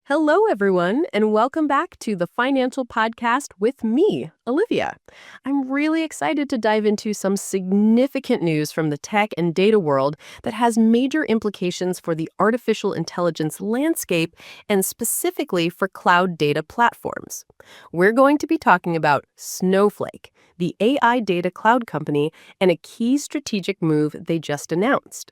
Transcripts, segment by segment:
Hello, everyone, and welcome back to the Financial Podcast with me, Olivia. I'm really excited to dive into some significant news from the tech and data world that has major implications for the artificial intelligence landscape and specifically for cloud data platforms. We're going to be talking about Snowflake, the AI data cloud company, and a key strategic move they just announced.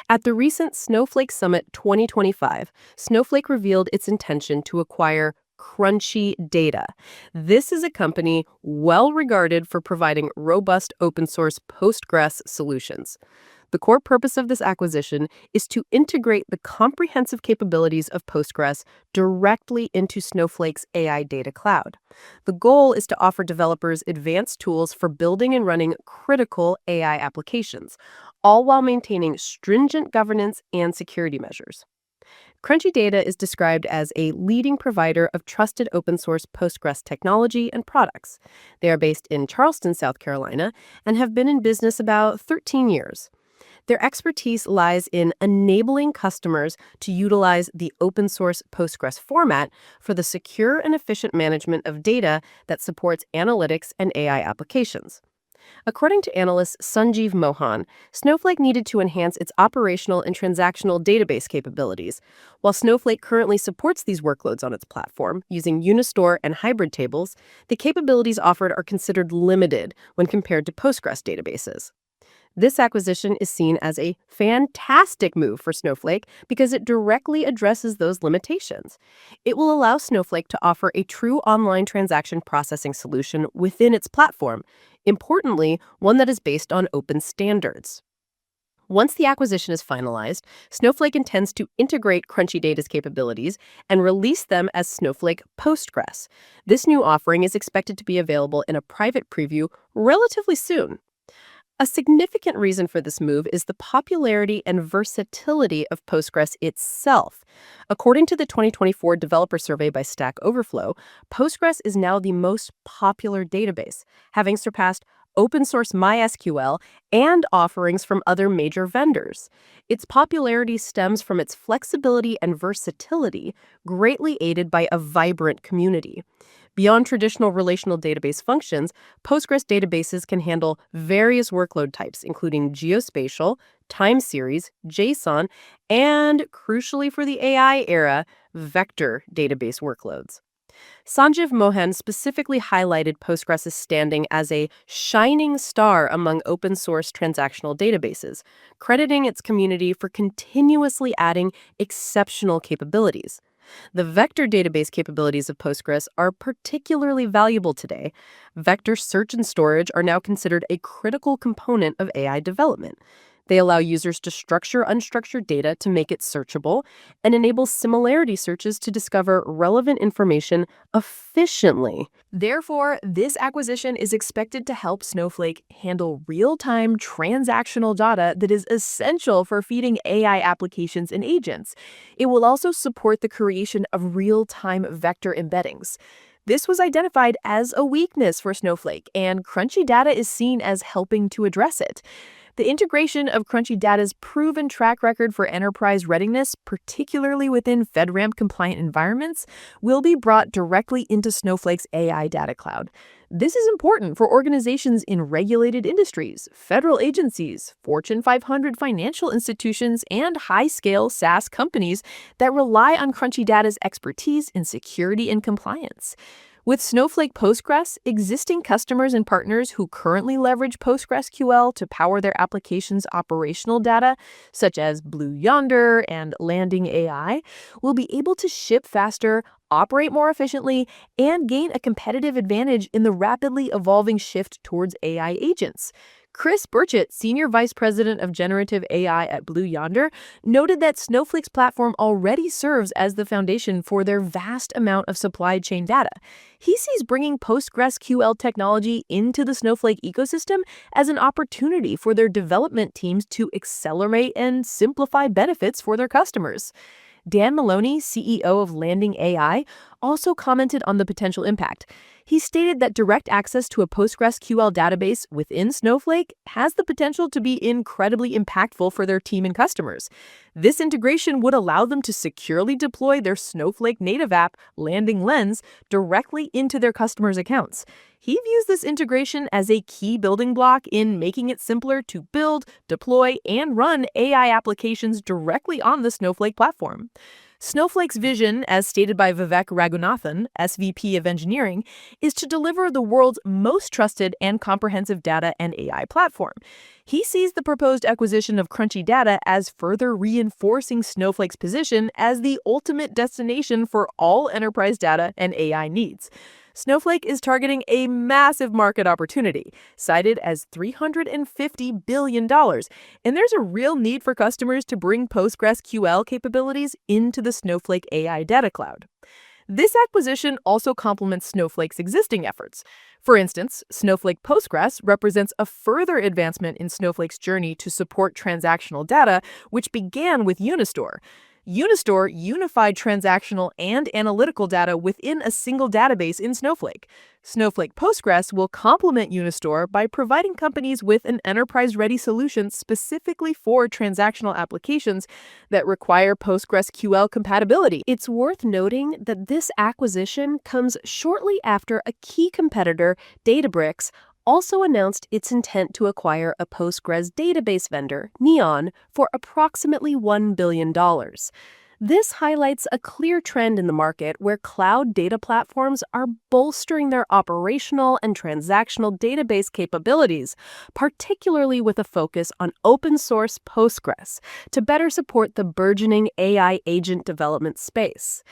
At the recent Snowflake Summit 2025, Snowflake revealed its intention to acquire Crunchy Data. This is a company well regarded for providing robust open source Postgres solutions. The core purpose of this acquisition is to integrate the comprehensive capabilities of Postgres directly into Snowflake's AI data cloud. The goal is to offer developers advanced tools for building and running critical AI applications, all while maintaining stringent governance and security measures. Crunchy Data is described as a leading provider of trusted open source Postgres technology and products. They are based in Charleston, South Carolina, and have been in business about 13 years. Their expertise lies in enabling customers to utilize the open source Postgres format for the secure and efficient management of data that supports analytics and AI applications. According to analyst Sanjeev Mohan, Snowflake needed to enhance its operational and transactional database capabilities. While Snowflake currently supports these workloads on its platform using Unistore and hybrid tables, the capabilities offered are considered limited when compared to Postgres databases. This acquisition is seen as a fantastic move for Snowflake because it directly addresses those limitations. It will allow Snowflake to offer a true online transaction processing solution within its platform, importantly, one that is based on open standards. Once the acquisition is finalized, Snowflake intends to integrate Crunchy Data's capabilities and release them as Snowflake Postgres. This new offering is expected to be available in a private preview relatively soon. A significant reason for this move is the popularity and versatility of Postgres itself. According to the 2024 developer survey by Stack Overflow, Postgres is now the most popular database, having surpassed open source MySQL and offerings from other major vendors. Its popularity stems from its flexibility and versatility, greatly aided by a vibrant community. Beyond traditional relational database functions, Postgres databases can handle various workload types, including geospatial, time series, JSON, and, crucially for the AI era, vector database workloads. Sanjeev Mohan specifically highlighted Postgres' standing as a shining star among open source transactional databases, crediting its community for continuously adding exceptional capabilities. The vector database capabilities of Postgres are particularly valuable today. Vector search and storage are now considered a critical component of AI development. They allow users to structure unstructured data to make it searchable and enable similarity searches to discover relevant information efficiently. Therefore, this acquisition is expected to help Snowflake handle real-time transactional data that is essential for feeding AI applications and agents. It will also support the creation of real-time vector embeddings. This was identified as a weakness for Snowflake, and Crunchy Data is seen as helping to address it. The integration of Crunchy Data's proven track record for enterprise readiness, particularly within FedRAMP-compliant environments, will be brought directly into Snowflake's AI data cloud. This is important for organizations in regulated industries, federal agencies, Fortune 500 financial institutions, and high-scale SaaS companies that rely on Crunchy Data's expertise in security and compliance. With Snowflake Postgres, existing customers and partners who currently leverage PostgresQL to power their applications' operational data, such as Blue Yonder and Landing AI, will be able to ship faster, operate more efficiently, and gain a competitive advantage in the rapidly evolving shift towards AI agents. Chris Burchett, Senior Vice President of Generative AI at Blue Yonder, noted that Snowflake's platform already serves as the foundation for their vast amount of supply chain data. He sees bringing PostgresQL technology into the Snowflake ecosystem as an opportunity for their development teams to accelerate and simplify benefits for their customers. Dan Maloney, CEO of Landing AI, also commented on the potential impact. He stated that direct access to a PostgresQL database within Snowflake has the potential to be incredibly impactful for their team and customers. This integration would allow them to securely deploy their Snowflake native app, Landing Lens, directly into their customers' accounts. He views this integration as a key building block in making it simpler to build, deploy, and run AI applications directly on the Snowflake platform. Snowflake's vision, as stated by Vivek Raghunathan, SVP of Engineering, is to deliver the world's most trusted and comprehensive data and AI platform. He sees the proposed acquisition of Crunchy Data as further reinforcing Snowflake's position as the ultimate destination for all enterprise data and AI needs. Snowflake is targeting a massive market opportunity, cited as $350 billion, and there's a real need for customers to bring PostgresQL capabilities into the Snowflake AI Data Cloud. This acquisition also complements Snowflake's existing efforts. For instance, Snowflake Postgres represents a further advancement in Snowflake's journey to support transactional data, which began with Unistore. Unistore unified transactional and analytical data within a single database in Snowflake. Snowflake Postgres will complement Unistore by providing companies with an enterprise-ready solution specifically for transactional applications that require PostgresQL compatibility. It's worth noting that this acquisition comes shortly after a key competitor, Databricks, also announced its intent to acquire a Postgres database vendor, Neon, for approximately $1 billion. This highlights a clear trend in the market where cloud data platforms are bolstering their operational and transactional database capabilities, particularly with a focus on open-source Postgres, to better support the burgeoning AI agent development space.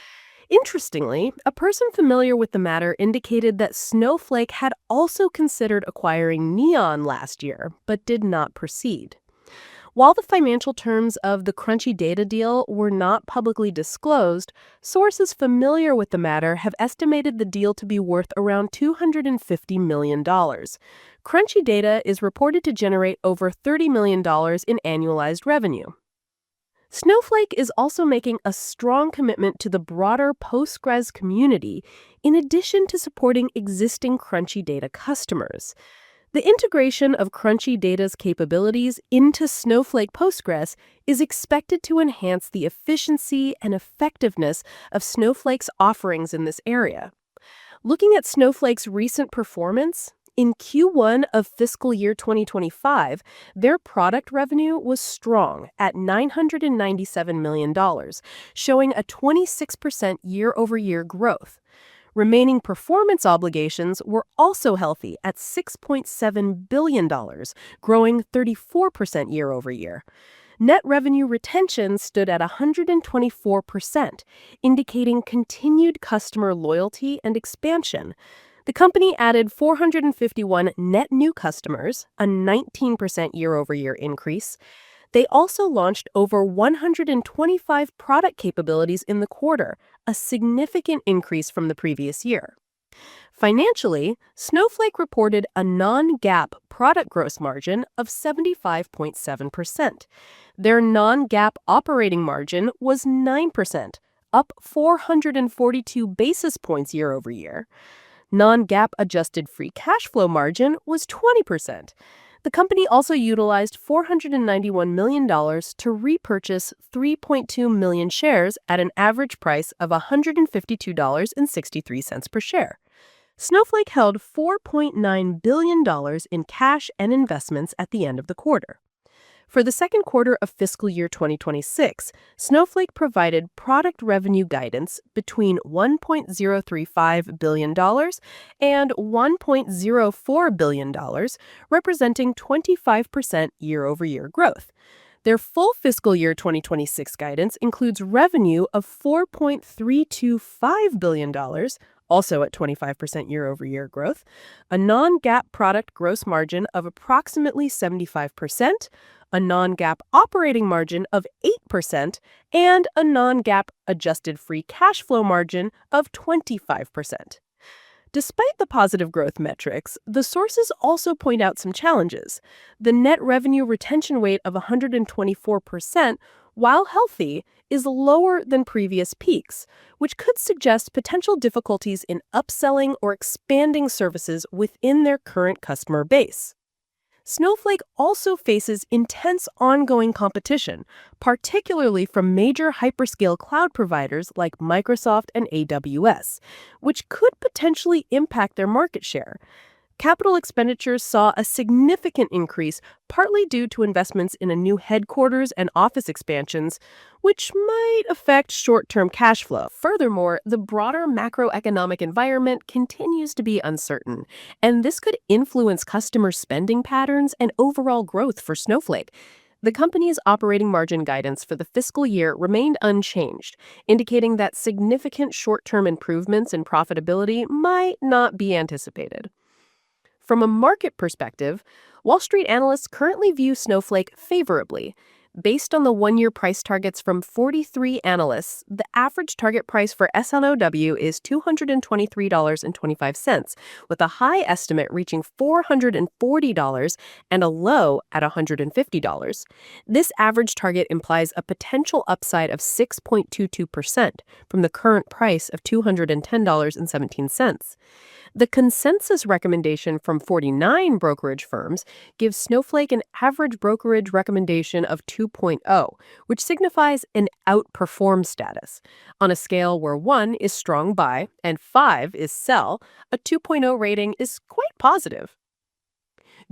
Interestingly, a person familiar with the matter indicated that Snowflake had also considered acquiring Neon last year, but did not proceed. While the financial terms of the Crunchy Data deal were not publicly disclosed, sources familiar with the matter have estimated the deal to be worth around $250 million. Crunchy Data is reported to generate over $30 million in annualized revenue. Snowflake is also making a strong commitment to the broader Postgres community, in addition to supporting existing Crunchy Data customers. The integration of Crunchy Data's capabilities into Snowflake Postgres is expected to enhance the efficiency and effectiveness of Snowflake's offerings in this area. Looking at Snowflake's recent performance, in Q1 of fiscal year 2025, their product revenue was strong at $997 million, showing a 26% year-over-year growth. Remaining performance obligations were also healthy at $6.7 billion, growing 34% year-over-year. Net revenue retention stood at 124%, indicating continued customer loyalty and expansion. The company added 451 net new customers, a 19% year-over-year increase. They also launched over 125 product capabilities in the quarter, a significant increase from the previous year. Financially, Snowflake reported a non-GAAP product gross margin of 75.7%. Their non-GAAP operating margin was 9%, up 442 basis points year-over-year. Non-GAAP adjusted free cash flow margin was 20%. The company also utilized $491 million to repurchase 3.2 million shares at an average price of $152.63 per share. Snowflake held $4.9 billion in cash and investments at the end of the quarter. For the second quarter of fiscal year 2026, Snowflake provided product revenue guidance between $1.035 billion and $1.04 billion, representing 25% year-over-year growth. Their full fiscal year 2026 guidance includes revenue of $4.325 billion, also at 25% year-over-year growth, a non-GAAP product gross margin of approximately 75%, a non-GAAP operating margin of 8%, and a non-GAAP adjusted free cash flow margin of 25%. Despite the positive growth metrics, the sources also point out some challenges. The net revenue retention rate of 124% while healthy, is lower than previous peaks, which could suggest potential difficulties in upselling or expanding services within their current customer base. Snowflake also faces intense ongoing competition, particularly from major hyperscale cloud providers like Microsoft and AWS, which could potentially impact their market share. Capital expenditures saw a significant increase, partly due to investments in a new headquarters and office expansions, which might affect short term cash flow. Furthermore, the broader macroeconomic environment continues to be uncertain, and this could influence customer spending patterns and overall growth for Snowflake. The company's operating margin guidance for the fiscal year remained unchanged, indicating that significant short term improvements in profitability might not be anticipated. From a market perspective, Wall Street analysts currently view Snowflake favorably. Based on the one-year price targets from 43 analysts, the average target price for SNOW is $223.25, with a high estimate reaching $440 and a low at $150. This average target implies a potential upside of 6.22% from the current price of $210.17. The consensus recommendation from 49 brokerage firms gives Snowflake an average brokerage recommendation of 2.0, which signifies an outperform status. On a scale where 1 is strong buy and 5 is sell, a 2.0 rating is quite positive.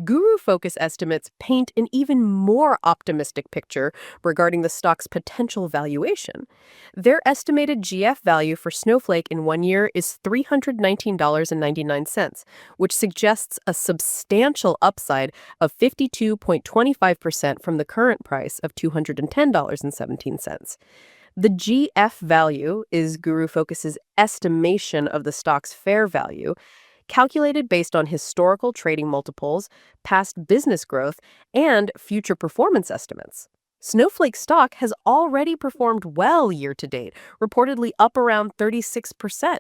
Guru Focus estimates paint an even more optimistic picture regarding the stock's potential valuation. Their estimated GF value for Snowflake in 1 year is $319.99, which suggests a substantial upside of 52.25% from the current price of $210.17. The GF value is Guru Focus's estimation of the stock's fair value, calculated based on historical trading multiples, past business growth, and future performance estimates. Snowflake stock has already performed well year to date, reportedly up around 36%.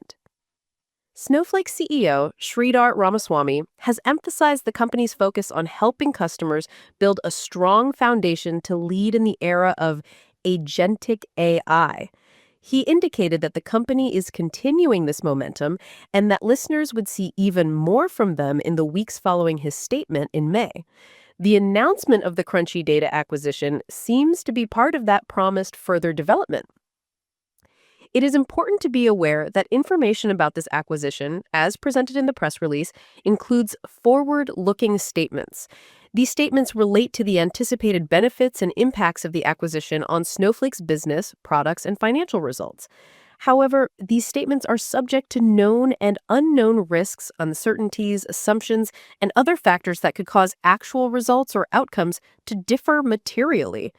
Snowflake CEO Sridhar Ramaswamy has emphasized the company's focus on helping customers build a strong foundation to lead in the era of agentic AI. He indicated that the company is continuing this momentum and that listeners would see even more from them in the weeks following his statement in May. The announcement of the Crunchy Data acquisition seems to be part of that promised further development. It is important to be aware that information about this acquisition, as presented in the press release, includes forward-looking statements. These statements relate to the anticipated benefits and impacts of the acquisition on Snowflake's business, products, and financial results. However, these statements are subject to known and unknown risks, uncertainties, assumptions, and other factors that could cause actual results or outcomes to differ materially.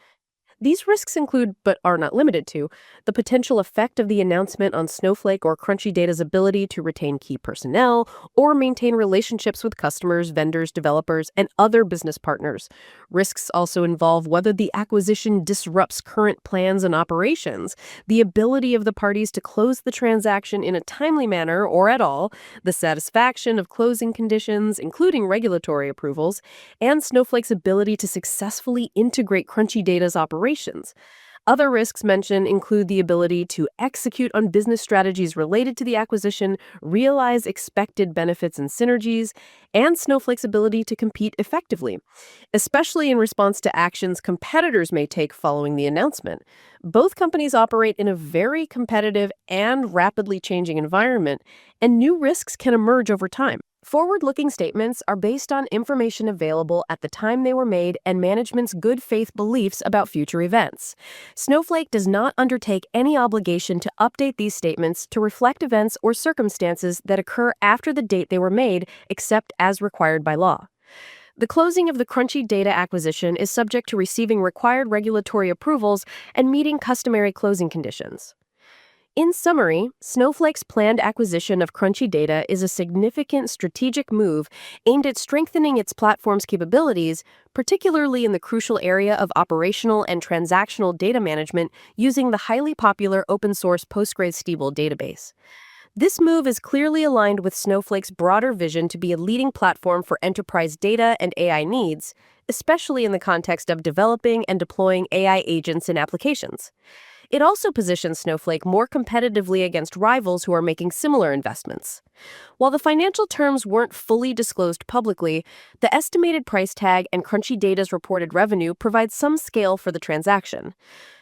These risks include, but are not limited to, the potential effect of the announcement on Snowflake or Crunchy Data's ability to retain key personnel or maintain relationships with customers, vendors, developers, and other business partners. Risks also involve whether the acquisition disrupts current plans and operations, the ability of the parties to close the transaction in a timely manner or at all, the satisfaction of closing conditions, including regulatory approvals, and Snowflake's ability to successfully integrate Crunchy Data's operations. Other risks mentioned include the ability to execute on business strategies related to the acquisition, realize expected benefits and synergies, and Snowflake's ability to compete effectively, especially in response to actions competitors may take following the announcement. Both companies operate in a very competitive and rapidly changing environment, and new risks can emerge over time. Forward-looking statements are based on information available at the time they were made and management's good faith beliefs about future events. Snowflake does not undertake any obligation to update these statements to reflect events or circumstances that occur after the date they were made, except as required by law. The closing of the Crunchy Data acquisition is subject to receiving required regulatory approvals and meeting customary closing conditions. In summary, Snowflake's planned acquisition of Crunchy Data is a significant strategic move aimed at strengthening its platform's capabilities, particularly in the crucial area of operational and transactional data management using the highly popular open-source PostgresQL database. This move is clearly aligned with Snowflake's broader vision to be a leading platform for enterprise data and AI needs, especially in the context of developing and deploying AI agents in applications. It also positions Snowflake more competitively against rivals who are making similar investments. While the financial terms weren't fully disclosed publicly, the estimated price tag and Crunchy Data's reported revenue provide some scale for the transaction.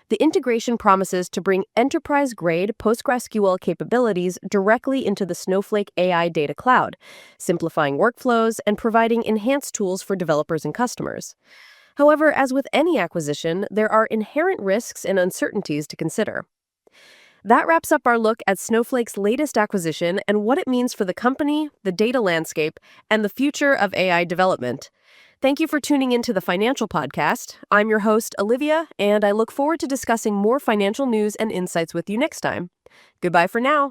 The integration promises to bring enterprise-grade PostgresQL capabilities directly into the Snowflake AI data cloud, simplifying workflows and providing enhanced tools for developers and customers. However, as with any acquisition, there are inherent risks and uncertainties to consider. That wraps up our look at Snowflake's latest acquisition and what it means for the company, the data landscape, and the future of AI development. Thank you for tuning into the Financial Podcast. I'm your host, Olivia, and I look forward to discussing more financial news and insights with you next time. Goodbye for now.